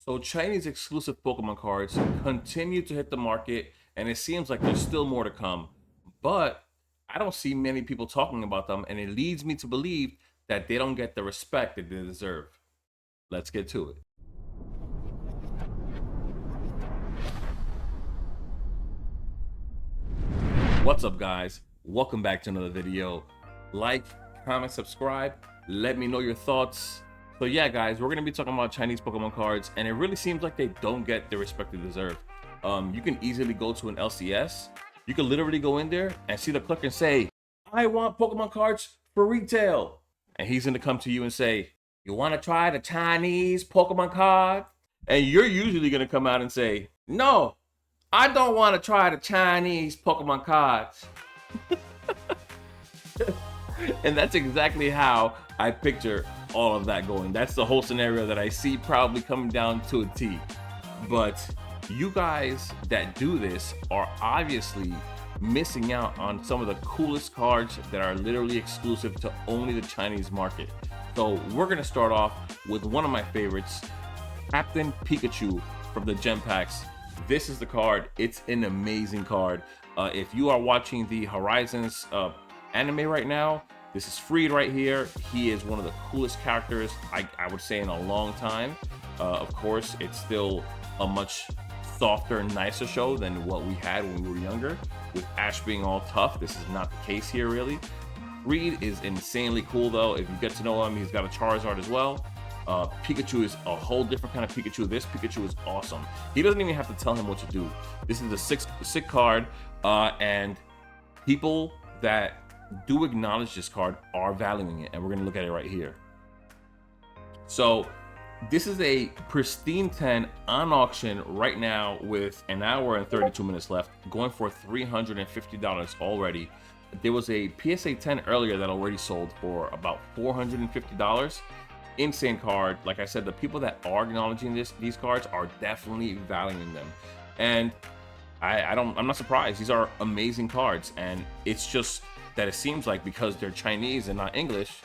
So Chinese exclusive Pokemon cards continue to hit the market, and it seems like there's still more to come. But I don't see many people talking about them, and it leads me to believe that they don't get the respect that they deserve. Let's get to it. What's up, guys? Welcome back to another video. Like, comment, subscribe. Let me know your thoughts. So yeah, guys, we're gonna be talking about Chinese Pokemon cards, and it really seems like they don't get the respect they deserve. You can easily go to an LCS. You can literally go in there and see the clerk and say, "I want Pokemon cards for retail," and he's gonna come to you and say, "You want to try the Chinese Pokemon card?" And you're usually gonna come out and say, "No, I don't want to try the Chinese Pokemon cards." And that's exactly how I picture all of that going. That's the whole scenario that I see probably coming down to a T. But you guys that do this are obviously missing out on some of the coolest cards that are literally exclusive to only the Chinese market. So we're gonna start off with one of my favorites, Captain Pikachu from the Gem Packs. This is the card. It's an amazing card. If you are watching the Horizons anime right now, this is Freed right here. He is one of the coolest characters I would say in a long time. Of course, it's still a much softer, nicer show than what we had when we were younger, with Ash being all tough. This is not the case here, really. Freed is insanely cool, though. If you get to know him, he's got a Charizard as well. Pikachu is a whole different kind of Pikachu. This Pikachu is awesome. He doesn't even have to tell him what to do. This is a sick card, and people that do acknowledge this card are valuing it, and we're going to look at it right here. So this is a pristine 10 on auction right now with an hour and 32 minutes left, going for $350 already. There was a PSA 10 earlier that already sold for about $450. Insane card. Like I said, the people that are acknowledging these cards are definitely valuing them, and I'm not surprised. These are amazing cards, and it's just that it seems like because they're Chinese and not English,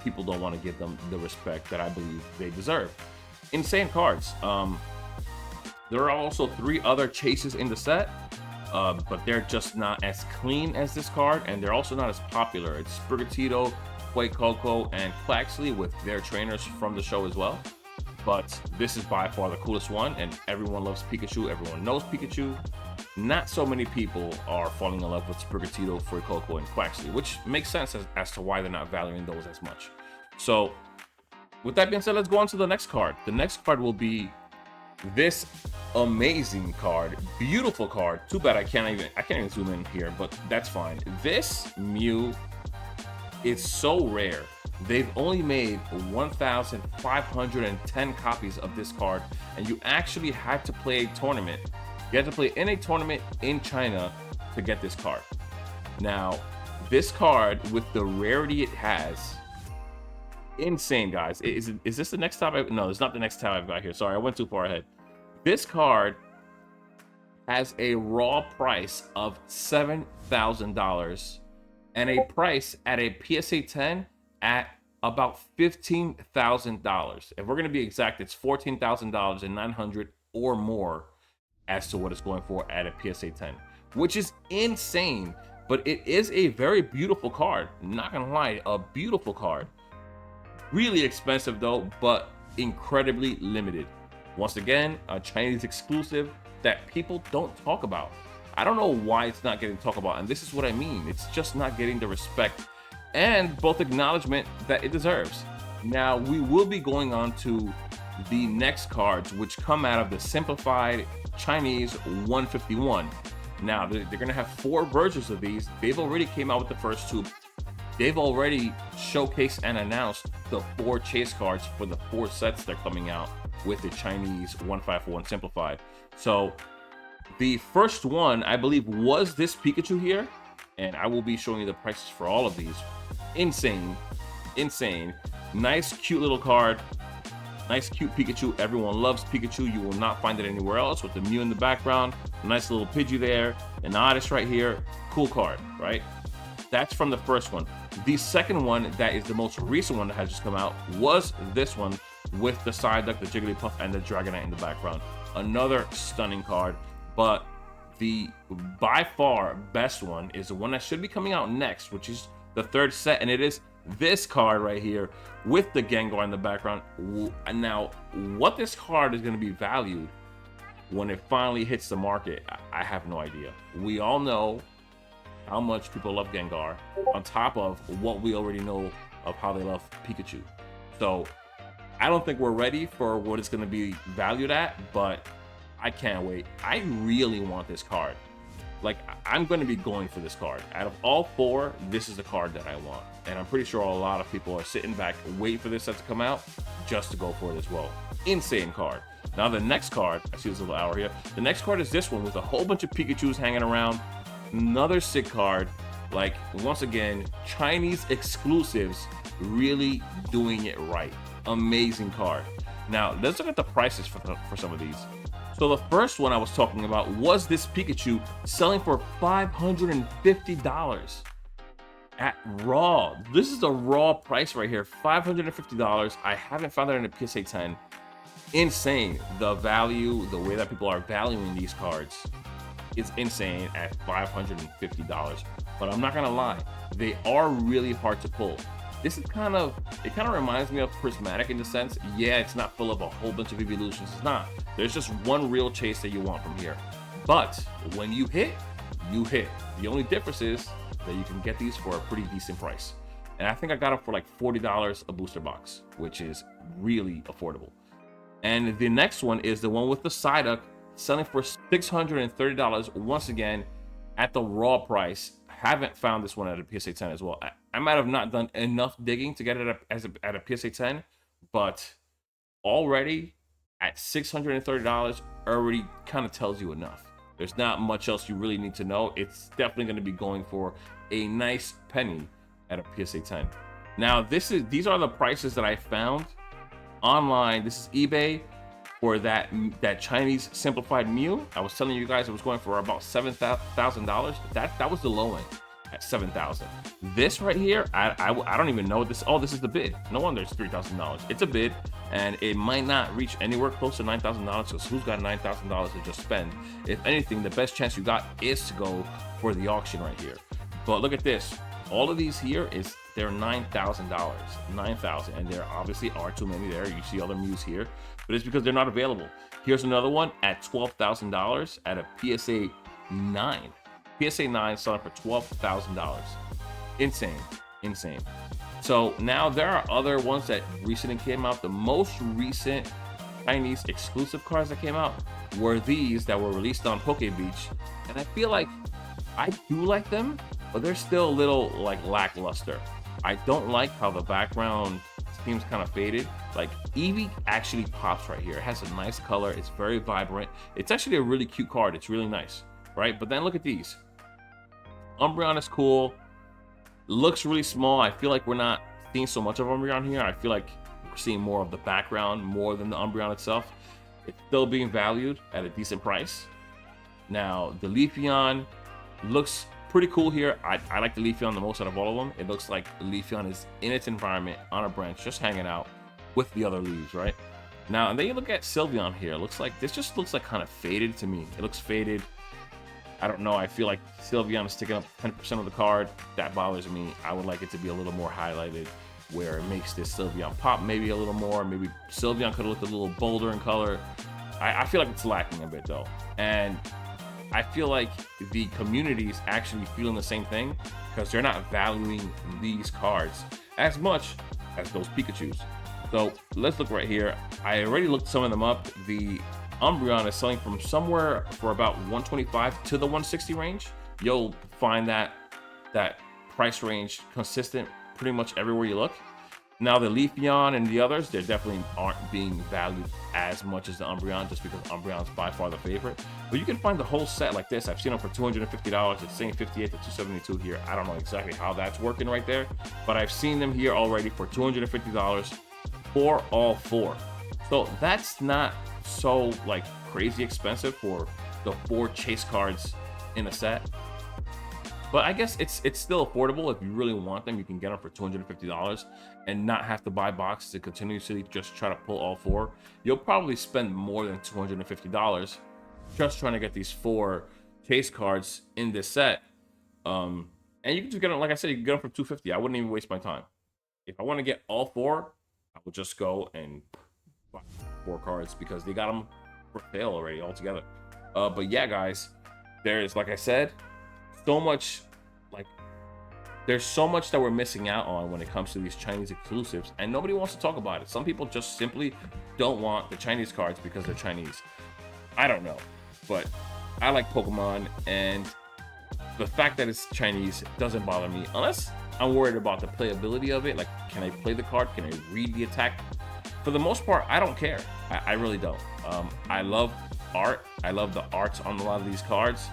people don't want to give them the respect that I believe they deserve. Insane cards. There are also 3 other chases in the set, but they're just not as clean as this card, and they're also not as popular. It's Sprigatito, Coco, and Quaxley with their trainers from the show as well. But this is by far the coolest one, and everyone loves Pikachu. Everyone knows Pikachu. Not so many people are falling in love with Sprigatito, Coco, and Quaxley, which makes sense as to why they're not valuing those as much. So with that being said, let's go on to the next card. The next card will be this amazing card, beautiful card. Too bad I can't even zoom in here, but that's fine. This Mew is so rare. They've only made 1,510 copies of this card, and you actually had to play a tournament. You had to play in a tournament in China to get this card. Now, this card, with the rarity it has, insane, guys. Is this the next tab? No, it's not the next tab I've got here. Sorry, I went too far ahead. This card has a raw price of $7,000 and a price at a PSA 10 at about $15,000. If we're going to be exact, it's $14,900 or more as to what it's going for at a PSA 10, which is insane. But it is a very beautiful card. Not gonna lie, a beautiful card. Really expensive though, but incredibly limited. Once again, a Chinese exclusive that people don't talk about. I don't know why it's not getting talked about, and this is what I mean. It's just not getting the respect and both acknowledgement that it deserves. Now, we will be going on to the next cards, which come out of the Simplified Chinese 151. Now, they're going to have 4 versions of these. They've already came out with the first 2. They've already showcased and announced the 4 chase cards for the 4 sets they're coming out with the Chinese 151 Simplified. So the first one, I believe, was this Pikachu here, and I will be showing you the prices for all of these. Insane. Nice, cute little card. Nice, cute Pikachu. Everyone loves Pikachu. You will not find it anywhere else, with the Mew in the background. Nice little Pidgey there. An Oddish right here. Cool card, right? That's from the first one. The second one, that is the most recent one that has just come out, was this one, with the Psyduck, the Jigglypuff, and the Dragonite in the background. Another stunning card, but the by far best one is the one that should be coming out next, which is the third set, and it is this card right here with the Gengar in the background. Now, what this card is going to be valued when it finally hits the market, I have no idea. We all know how much people love Gengar, on top of what we already know of how they love Pikachu. So I don't think we're ready for what it's going to be valued at, but I can't wait. I really want this card. Like, I'm going to be going for this card. Out of all four, this is the card that I want. And I'm pretty sure a lot of people are sitting back waiting for this set to come out just to go for it as well. Insane card. Now the next card, I see this little hour here. The next card is this one with a whole bunch of Pikachus hanging around. Another sick card. Like, once again, Chinese exclusives really doing it right. Amazing card. Now, let's look at the prices for some of these. So the first one I was talking about was this Pikachu selling for $550 at raw. This is the raw price right here, $550. I haven't found that in a PSA 10. Insane. The value, the way that people are valuing these cards is insane at $550. But I'm not gonna lie, they are really hard to pull. This is it kind of reminds me of Prismatic in the sense, yeah, it's not full of a whole bunch of evolutions. It's not. There's just one real chase that you want from here. But when you hit, you hit. The only difference is that you can get these for a pretty decent price. And I think I got them for like $40 a booster box, which is really affordable. And the next one is the one with the Psyduck, selling for $630 once again at the raw price. Haven't found this one at a PSA 10 as well. I might have not done enough digging to get it at a PSA 10, but already at $630 already kind of tells you enough. There's not much else you really need to know. It's definitely going to be going for a nice penny at a PSA 10. Now, these are the prices that I found online. This is eBay for that Chinese Simplified Mew. I was telling you guys it was going for about $7,000. That was the low end at $7,000. This right here, I don't even know this. Oh, this is the bid. No wonder it's $3,000. It's a bid, and it might not reach anywhere close to $9,000. Because who's got $9,000 to just spend? If anything, the best chance you got is to go for the auction right here. But look at this. All of these here they're $9,000, $9,000, and there obviously are too many there. You see other Mews here, but it's because they're not available. Here's another one at $12,000 at a PSA 9. PSA 9 selling for $12,000. Insane, insane. So now there are other ones that recently came out. The most recent Chinese exclusive cards that came out were these that were released on Poke Beach, and I feel like I do like them, but they're still a little like lackluster. I don't like how the background seems kind of faded. Like, Eevee actually pops right here. It has a nice color. It's very vibrant. It's actually a really cute card. It's really nice, right? But then look at these. Umbreon is cool. Looks really small. I feel like we're not seeing so much of Umbreon here. I feel like we're seeing more of the background more than the Umbreon itself. It's still being valued at a decent price. Now, the Leafeon looks pretty cool here. I like the Leafeon the most out of all of them. It looks like Leafeon is in its environment on a branch, just hanging out with the other leaves, right? Now, and then you look at Sylveon here. It looks like this just looks like kind of faded to me. It looks faded. I don't know. I feel like Sylveon is taking up 10% of the card. That bothers me. I would like it to be a little more highlighted, where it makes this Sylveon pop maybe a little more. Maybe Sylveon could have looked a little bolder in color. I feel like it's lacking a bit though, and I feel like the community is actually feeling the same thing because they're not valuing these cards as much as those Pikachus. So let's look right here. I already looked some of them up. The Umbreon is selling from somewhere for about $125 to the $160 range. You'll find that price range consistent pretty much everywhere you look. Now the Leafeon and the others, they definitely aren't being valued as much as the Umbreon, just because Umbreon's by far the favorite. But you can find the whole set like this. I've seen them for $250. It's saying $58 to $272 here. I don't know exactly how that's working right there, but I've seen them here already for $250 for all four. So that's not so like crazy expensive for the 4 chase cards in a set. But I guess it's still affordable. If you really want them, you can get them for $250 and not have to buy boxes to continuously just try to pull all 4. You'll probably spend more than $250 just trying to get these 4 chase cards in this set. And you can just get them, like I said, you can get them for $250. I wouldn't even waste my time. If I want to get all 4, I would just go and buy 4 cards because they got them for sale already altogether. But yeah, guys, there's, like I said, so much, like, there's so much that we're missing out on when it comes to these Chinese exclusives, and nobody wants to talk about it. Some people just simply don't want the Chinese cards because they're Chinese. I don't know, but I like Pokemon, and the fact that it's Chinese doesn't bother me unless I'm worried about the playability of it. Like, can I play the card? Can I read the attack? For the most part, I don't care. I really don't. I love art. I love the arts on a lot of these cards.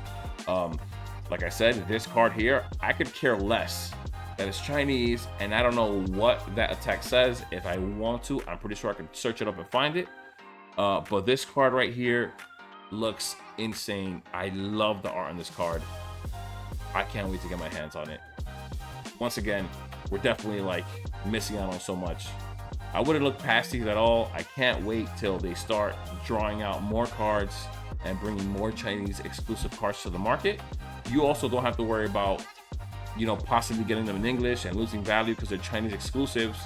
Like I said, this card here, I could care less that it's Chinese, and I don't know what that attack says. If I want to, I'm pretty sure I can search it up and find it. But this card right here looks insane. I love the art on this card. I can't wait to get my hands on it. Once again, we're definitely like missing out on so much. I wouldn't look past these at all. I can't wait till they start drawing out more cards and bringing more Chinese exclusive cards to the market. You also don't have to worry about, you know, possibly getting them in English and losing value because they're Chinese exclusives.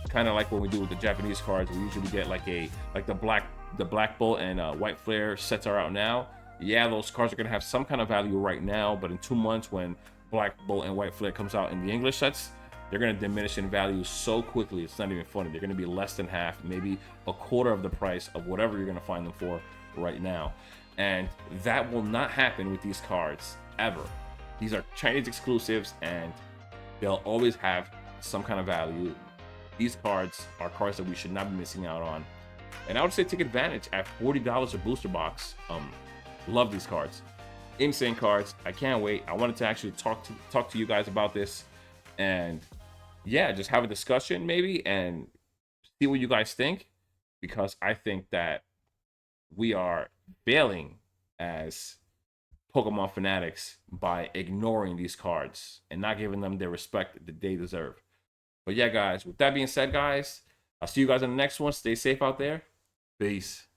Kind of like what we do with the Japanese cards. We usually get like the Black Bolt and White Flare sets are out now. Yeah, those cards are gonna have some kind of value right now, but in 2 months when Black Bolt and White Flare comes out in the English sets, they're gonna diminish in value so quickly. It's not even funny. They're gonna be less than half, maybe a quarter of the price of whatever you're gonna find them for right now. And that will not happen with these cards ever. These are Chinese exclusives and they'll always have some kind of value. These cards are cards that we should not be missing out on. And I would say take advantage at $40 a booster box. Love these cards. Insane cards. I can't wait. I wanted to actually talk to you guys about this and yeah, just have a discussion maybe and see what you guys think, because I think that we are failing as Pokemon fanatics by ignoring these cards and not giving them the respect that they deserve. But yeah, guys, with that being said, guys, I'll see you guys in the next one. Stay safe out there. Peace.